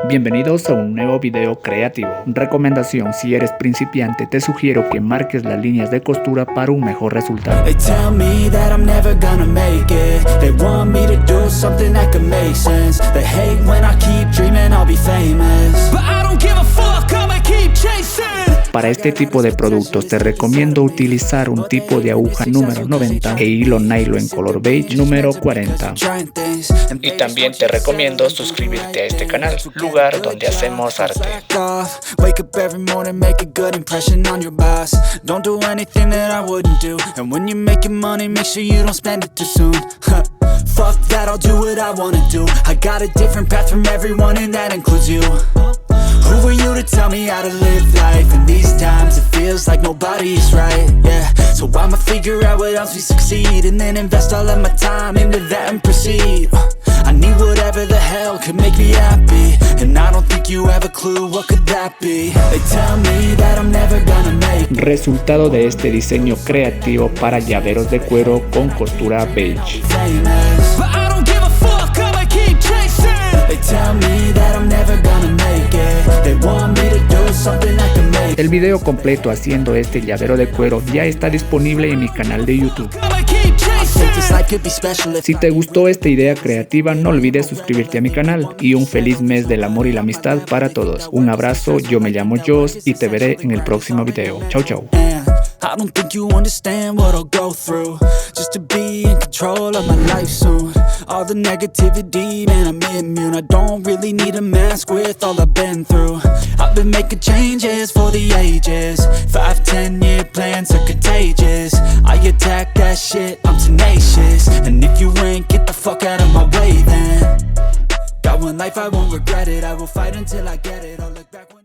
Bienvenidos a un nuevo video creativo. Recomendación: si eres principiante, te sugiero que marques las líneas de costura para un mejor resultado. Para este tipo de productos te recomiendo utilizar un tipo de aguja número 90 e hilo nylon en color beige número 40. Y también te recomiendo suscribirte a este canal, lugar donde hacemos arte. Fuck that, I'll do what I wanna do. I got a different path from everyone and that includes you. Who are you to tell me how to live life? In these times it feels like nobody's right, yeah. So I'ma figure out what else we succeed, and then invest all of my time into that and proceed. I need whatever the hell could make me happy, and I don't think you have a clue what could that be. They tell me that I'm never gonna make it. Resultado de este diseño creativo para llaveros de cuero con costura beige. But I don't give a fuck, I'ma keep chasing. They tell me that I'm never gonna make it. They want me to do something I can make. El video completo haciendo este llavero de cuero ya está disponible en mi canal de YouTube. Si te gustó esta idea creativa, no olvides suscribirte a mi canal. Y un feliz mes del amor y la amistad para todos. Un abrazo, yo me llamo Joss y te veré en el próximo video. Chau chau. I don't think you understand what I'll go through just to be in control of my life soon. All the negativity, man, I'm immune. I don't really need a mask with all I've been through. I've been making changes for the ages. 5-10 year plans are contagious. I attack that shit, I'm tenacious. And if you ain't, get the fuck out of my way then. Got one life, I won't regret it. I will fight until I get it. I'll look back when